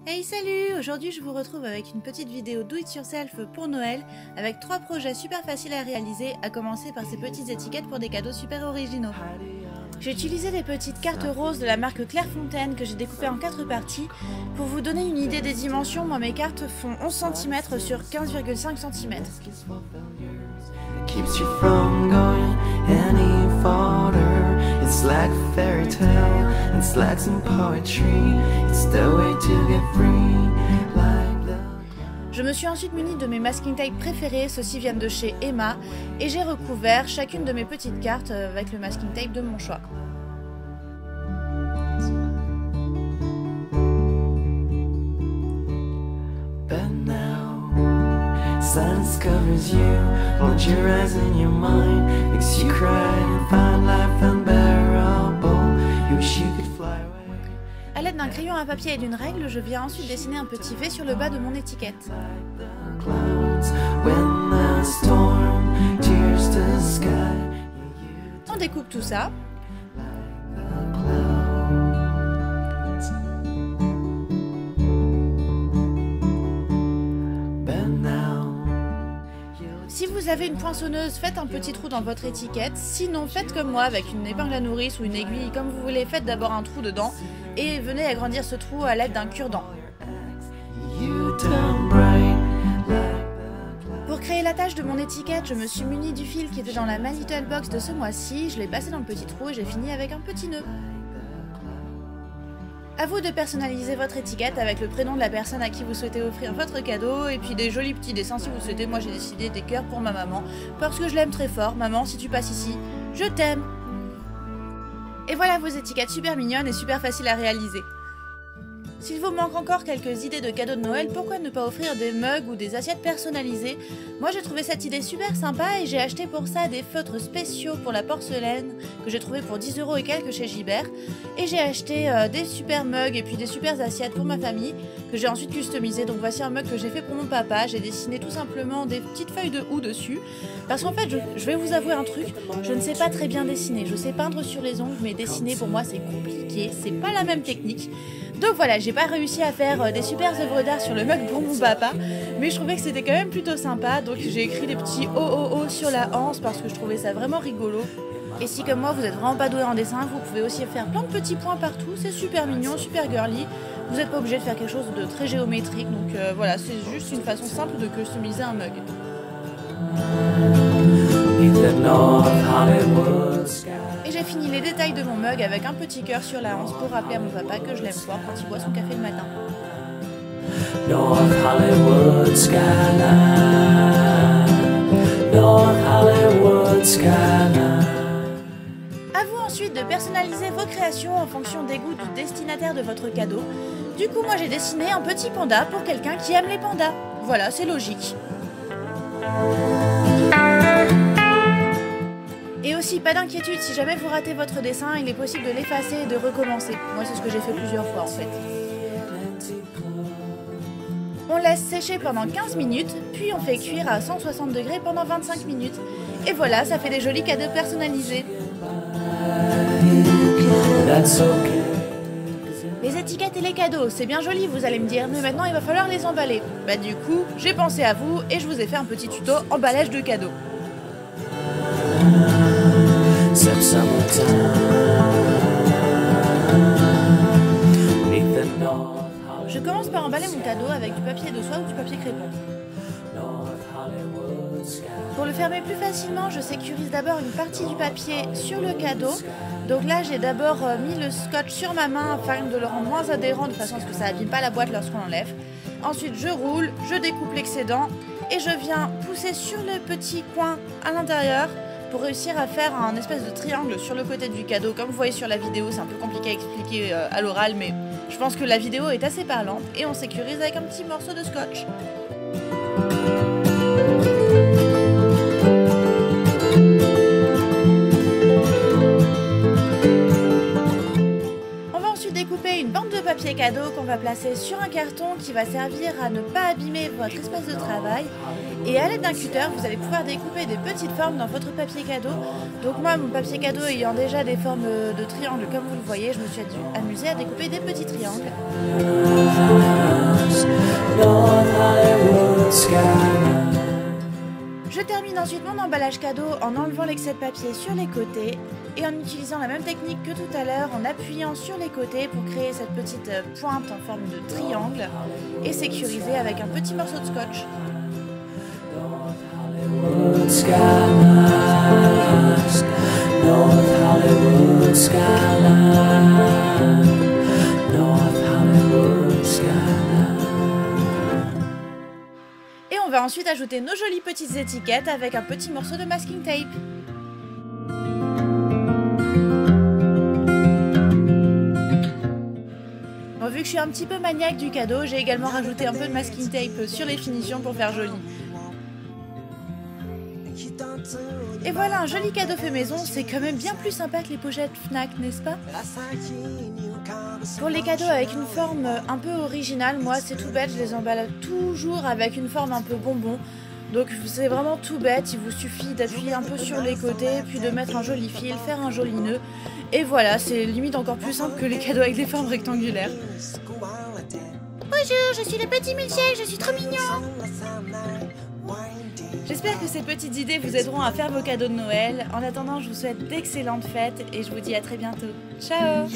Hey salut! Aujourd'hui je vous retrouve avec une petite vidéo do it yourself pour Noël avec 3 projets super faciles à réaliser, à commencer par ces petites étiquettes pour des cadeaux super originaux. J'ai utilisé des petites cartes roses de la marque Clairefontaine que j'ai découpées en 4 parties. Pour vous donner une idée des dimensions, moi mes cartes font 11 cm sur 15,5 cm. It's like a fairy tale, it's like some poetry, it's the way to get free, like the... Je me suis ensuite munie de mes masking tape préférés, ceux-ci viennent de chez Emma, et j'ai recouvert chacune de mes petites cartes avec le masking tape de mon choix. Silence covers you, hold your eyes in your mind, makes you cry and find life unbearable. You wish you could fly away. A l'aide d'un crayon à papier et d'une règle, je viens ensuite dessiner un petit V sur le bas de mon étiquette. On découpe tout ça. Si vous avez une poinçonneuse, faites un petit trou dans votre étiquette, sinon faites comme moi avec une épingle à nourrice ou une aiguille, comme vous voulez, faites d'abord un trou dedans et venez agrandir ce trou à l'aide d'un cure-dent. Pour créer l'attache de mon étiquette, je me suis munie du fil qui était dans la My Little Box de ce mois-ci, je l'ai passé dans le petit trou et j'ai fini avec un petit nœud. A vous de personnaliser votre étiquette avec le prénom de la personne à qui vous souhaitez offrir votre cadeau et puis des jolis petits dessins si vous souhaitez. Moi j'ai décidé des cœurs pour ma maman parce que je l'aime très fort. Maman, si tu passes ici, je t'aime. Et voilà vos étiquettes super mignonnes et super faciles à réaliser. S'il vous manque encore quelques idées de cadeaux de Noël, pourquoi ne pas offrir des mugs ou des assiettes personnalisées? Moi j'ai trouvé cette idée super sympa et j'ai acheté pour ça des feutres spéciaux pour la porcelaine que j'ai trouvé pour 10 € et quelques chez Gibert. Et j'ai acheté des super mugs et puis des super assiettes pour ma famille que j'ai ensuite customisé. Donc voici un mug que j'ai fait pour mon papa. J'ai dessiné tout simplement des petites feuilles de houx dessus. Parce qu'en fait, je vais vous avouer un truc, je ne sais pas très bien dessiner. Je sais peindre sur les ongles, mais dessiner pour moi c'est compliqué, c'est pas la même technique. Donc voilà, j'ai pas réussi à faire des super œuvres d'art sur le mug pour mon papa, mais je trouvais que c'était quand même plutôt sympa, donc j'ai écrit des petits oh oh oh sur la hanse parce que je trouvais ça vraiment rigolo. Et si comme moi vous êtes vraiment pas doué en dessin, vous pouvez aussi faire plein de petits points partout, c'est super mignon, super girly. Vous n'êtes pas obligé de faire quelque chose de très géométrique, donc voilà, c'est juste une façon simple de customiser un mug. Et j'ai fini les détails de mon mug avec un petit cœur sur la hanse pour rappeler à mon papa que je l'aime fort quand il boit son café le matin. North Hollywood skyline, North Hollywood skyline. À vous ensuite de personnaliser vos créations en fonction des goûts du destinataire de votre cadeau. Du coup, moi j'ai dessiné un petit panda pour quelqu'un qui aime les pandas. Voilà, c'est logique. Et aussi, pas d'inquiétude, si jamais vous ratez votre dessin, il est possible de l'effacer et de recommencer. Moi, c'est ce que j'ai fait plusieurs fois en fait. On laisse sécher pendant 15 minutes, puis on fait cuire à 160 degrés pendant 25 minutes. Et voilà, ça fait des jolis cadeaux personnalisés. Les étiquettes et les cadeaux, c'est bien joli, vous allez me dire, mais maintenant il va falloir les emballer. Bah du coup, j'ai pensé à vous et je vous ai fait un petit tuto emballage de cadeaux. Je commence par emballer mon cadeau avec du papier de soie ou du papier crépon. Pour le fermer plus facilement, je sécurise d'abord une partie du papier sur le cadeau. Donc là, j'ai d'abord mis le scotch sur ma main afin de le rendre moins adhérent de façon à ce que ça n'abîme pas la boîte lorsqu'on l'enlève. Ensuite, je roule, je découpe l'excédent et je viens pousser sur le petit coin à l'intérieur pour réussir à faire un espèce de triangle sur le côté du cadeau. Comme vous voyez sur la vidéo, c'est un peu compliqué à expliquer à l'oral, mais je pense que la vidéo est assez parlante et on sécurise avec un petit morceau de scotch. On va ensuite découper une bande de papier cadeau qu'on va placer sur un carton qui va servir à ne pas abîmer votre espace de travail. Et à l'aide d'un cutter, vous allez pouvoir découper des petites formes dans votre papier cadeau. Donc moi, mon papier cadeau ayant déjà des formes de triangles comme vous le voyez, je me suis amusée à découper des petits triangles. ensuite mon emballage cadeau en enlevant l'excès de papier sur les côtés et en utilisant la même technique que tout à l'heure en appuyant sur les côtés pour créer cette petite pointe en forme de triangle et sécuriser avec un petit morceau de scotch. Et on va ensuite ajouter nos jolies petites étiquettes avec un petit morceau de masking tape. Bon, vu que je suis un petit peu maniaque du cadeau, j'ai également rajouté un peu de masking tape sur les finitions pour faire joli. Et voilà, un joli cadeau fait maison, c'est quand même bien plus sympa que les pochettes Fnac, n'est-ce pas? Pour les cadeaux avec une forme un peu originale, moi c'est tout bête, je les emballe toujours avec une forme un peu bonbon. Donc c'est vraiment tout bête, il vous suffit d'appuyer un peu sur les côtés, puis de mettre un joli fil, faire un joli nœud. Et voilà, c'est limite encore plus simple que les cadeaux avec des formes rectangulaires. Bonjour, je suis le petit milkshake, je suis trop mignon. J'espère que ces petites idées vous aideront à faire vos cadeaux de Noël. En attendant, je vous souhaite d'excellentes fêtes et je vous dis à très bientôt. Ciao!